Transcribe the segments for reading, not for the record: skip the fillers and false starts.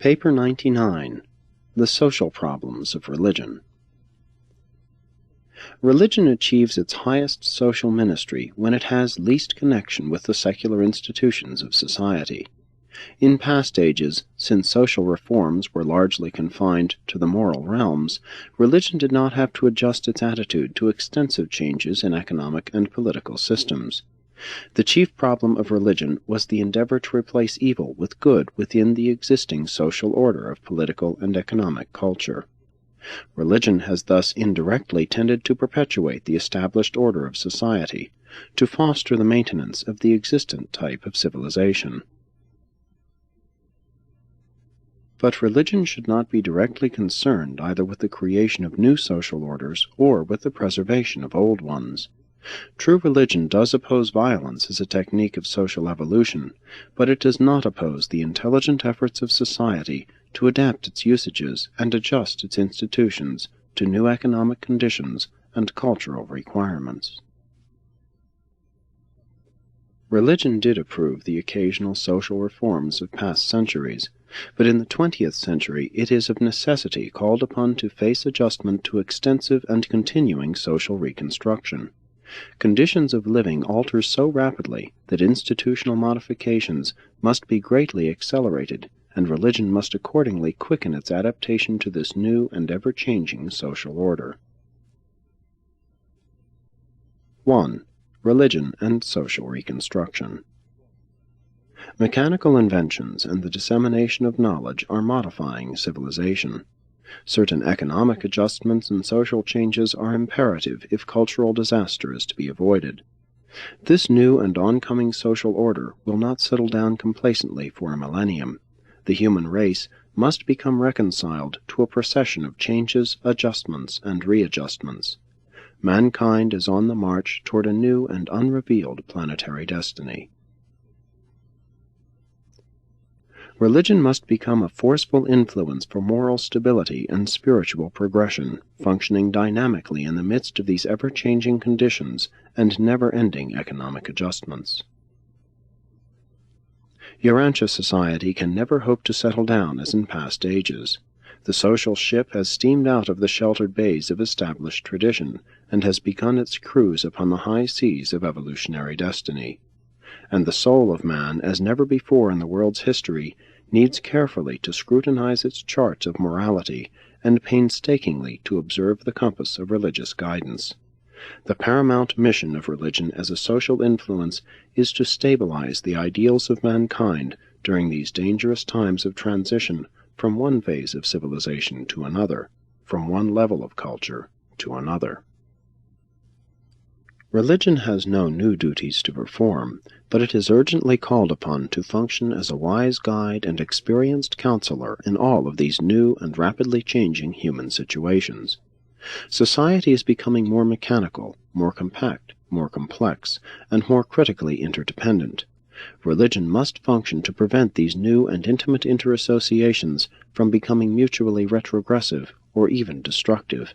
Paper 99. The Social Problems of Religion. Religion achieves its highest social ministry when it has least connection with the secular institutions of society. In past ages, since social reforms were largely confined to the moral realms, religion did not have to adjust its attitude to extensive changes in economic and political systems. The chief problem of religion was the endeavor to replace evil with good within the existing social order of political and economic culture. Religion has thus indirectly tended to perpetuate the established order of society, to foster the maintenance of the existent type of civilization. But religion should not be directly concerned either with the creation of new social orders or with the preservation of old ones. True religion does oppose violence as a technique of social evolution, but it does not oppose the intelligent efforts of society to adapt its usages and adjust its institutions to new economic conditions and cultural requirements. Religion did approve the occasional social reforms of past centuries, but in the 20th century it is of necessity called upon to face adjustment to extensive and continuing social reconstruction. Conditions of living alter so rapidly that institutional modifications must be greatly accelerated, and religion must accordingly quicken its adaptation to this new and ever-changing social order. 1. Religion and social reconstruction. Mechanical inventions and the dissemination of knowledge are modifying civilization. Certain economic adjustments and social changes are imperative if cultural disaster is to be avoided. This new and oncoming social order will not settle down complacently for a millennium. The human race must become reconciled to a procession of changes, adjustments, and readjustments. Mankind is on the march toward a new and unrevealed planetary destiny. Religion must become a forceful influence for moral stability and spiritual progression, functioning dynamically in the midst of these ever-changing conditions and never-ending economic adjustments. Urantia society can never hope to settle down as in past ages. The social ship has steamed out of the sheltered bays of established tradition and has begun its cruise upon the high seas of evolutionary destiny. And the soul of man, as never before in the world's history, needs carefully to scrutinize its charts of morality and painstakingly to observe the compass of religious guidance. The paramount mission of religion as a social influence is to stabilize the ideals of mankind during these dangerous times of transition from one phase of civilization to another, from one level of culture to another. Religion has no new duties to perform, but it is urgently called upon to function as a wise guide and experienced counselor in all of these new and rapidly changing human situations. Society is becoming more mechanical, more compact, more complex, and more critically interdependent. Religion must function to prevent these new and intimate interassociations from becoming mutually retrogressive or even destructive.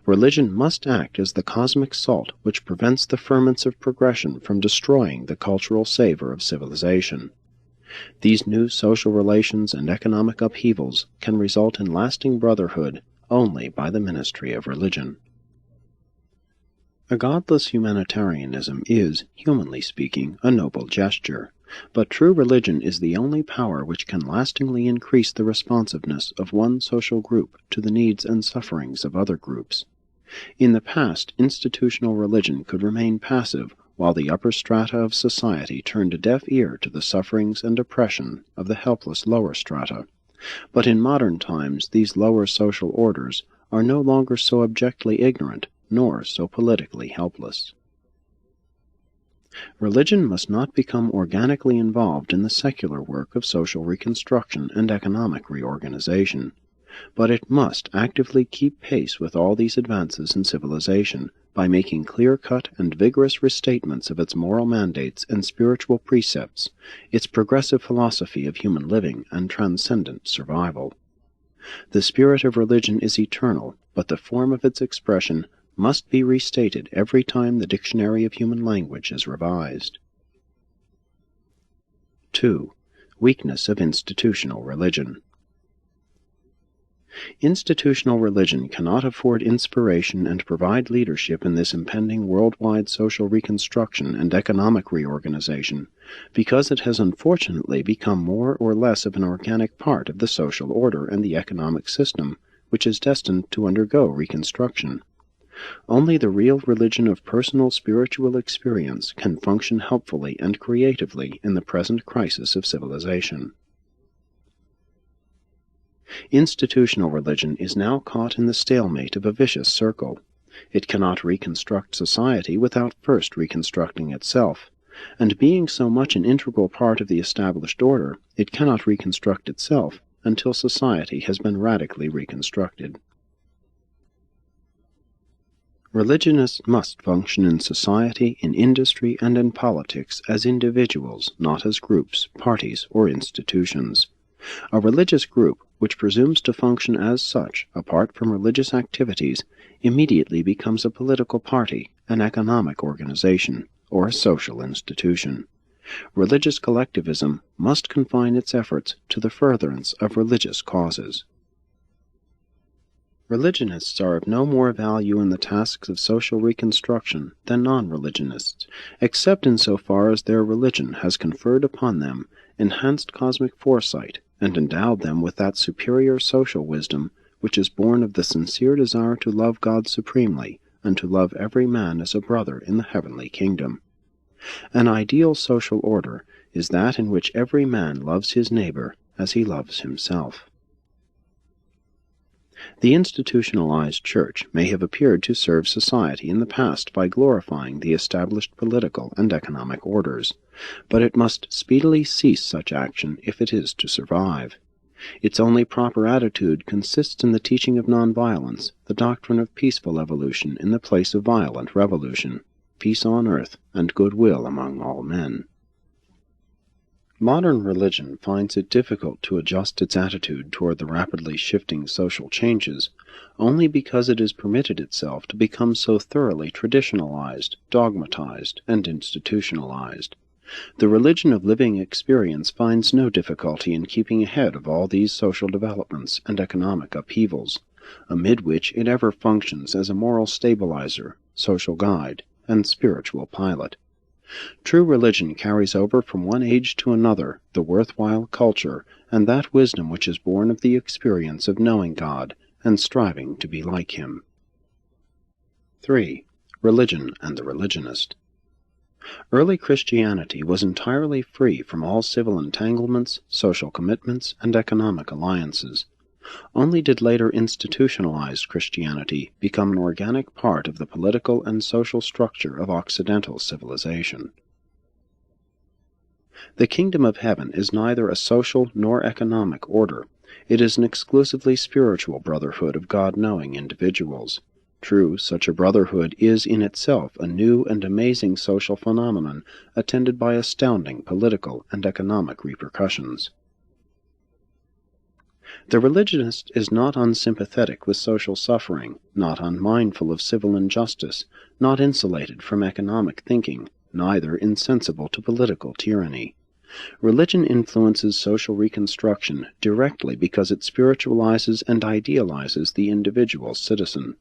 Religion must act as the cosmic salt which prevents the ferments of progression from destroying the cultural savor of civilization. These new social relations and economic upheavals can result in lasting brotherhood only by the ministry of religion. A godless humanitarianism is, humanly speaking, a noble gesture, but true religion is the only power which can lastingly increase the responsiveness of one social group to the needs and sufferings of other groups. In the past, institutional religion could remain passive while the upper strata of society turned a deaf ear to the sufferings and oppression of the helpless lower strata. But in modern times, these lower social orders are no longer so abjectly ignorant, nor so politically helpless. Religion must not become organically involved in the secular work of social reconstruction and economic reorganization, but it must actively keep pace with all these advances in civilization by making clear-cut and vigorous restatements of its moral mandates and spiritual precepts, its progressive philosophy of human living and transcendent survival. The spirit of religion is eternal, but the form of its expression must be restated every time the dictionary of human language is revised. 2. Weakness of institutional religion. Institutional religion cannot afford inspiration and provide leadership in this impending worldwide social reconstruction and economic reorganization, because it has unfortunately become more or less of an organic part of the social order and the economic system, which is destined to undergo reconstruction. Only the real religion of personal spiritual experience can function helpfully and creatively in the present crisis of civilization. Institutional religion is now caught in the stalemate of a vicious circle. It cannot reconstruct society without first reconstructing itself, and being so much an integral part of the established order, it cannot reconstruct itself until society has been radically reconstructed. Religionists must function in society, in industry, and in politics as individuals, not as groups, parties, or institutions. A religious group, which presumes to function as such, apart from religious activities, immediately becomes a political party, an economic organization, or a social institution. Religious collectivism must confine its efforts to the furtherance of religious causes. Religionists are of no more value in the tasks of social reconstruction than non-religionists, except in so far as their religion has conferred upon them enhanced cosmic foresight and endowed them with that superior social wisdom which is born of the sincere desire to love God supremely and to love every man as a brother in the heavenly kingdom. An ideal social order is that in which every man loves his neighbor as he loves himself. The institutionalized church may have appeared to serve society in the past by glorifying the established political and economic orders, but it must speedily cease such action if it is to survive. Its only proper attitude consists in the teaching of nonviolence, the doctrine of peaceful evolution in the place of violent revolution, peace on earth and goodwill among all men. Modern religion finds it difficult to adjust its attitude toward the rapidly shifting social changes only because it has permitted itself to become so thoroughly traditionalized, dogmatized, and institutionalized. The religion of living experience finds no difficulty in keeping ahead of all these social developments and economic upheavals, amid which it ever functions as a moral stabilizer, social guide, and spiritual pilot. True religion carries over from one age to another the worthwhile culture and that wisdom which is born of the experience of knowing God and striving to be like Him. 3. Religion and the religionist. Early Christianity was entirely free from all civil entanglements, social commitments, and economic alliances. Only did later institutionalized Christianity become an organic part of the political and social structure of Occidental civilization. The kingdom of heaven is neither a social nor economic order. It is an exclusively spiritual brotherhood of God-knowing individuals. True, such a brotherhood is in itself a new and amazing social phenomenon attended by astounding political and economic repercussions. The religionist is not unsympathetic with social suffering, not unmindful of civil injustice, not insulated from economic thinking, neither insensible to political tyranny. Religion influences social reconstruction directly because it spiritualizes and idealizes the individual citizen.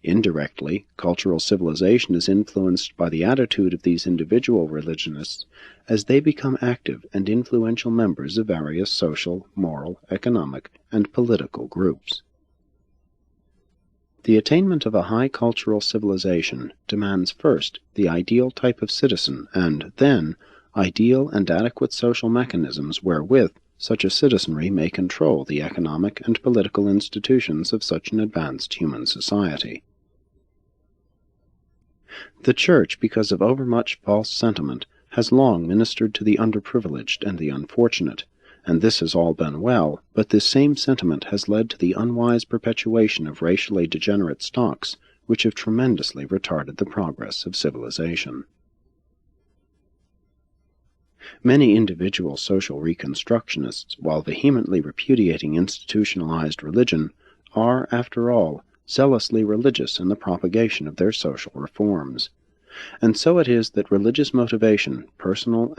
Indirectly, cultural civilization is influenced by the attitude of these individual religionists as they become active and influential members of various social, moral, economic, and political groups. The attainment of a high cultural civilization demands first the ideal type of citizen and, then, ideal and adequate social mechanisms wherewith such a citizenry may control the economic and political institutions of such an advanced human society. The Church, because of overmuch false sentiment, has long ministered to the underprivileged and the unfortunate, and this has all been well, but this same sentiment has led to the unwise perpetuation of racially degenerate stocks, which have tremendously retarded the progress of civilization. Many individual social reconstructionists, while vehemently repudiating institutionalized religion, are, after all, zealously religious in the propagation of their social reforms. And so it is that religious motivation, personal and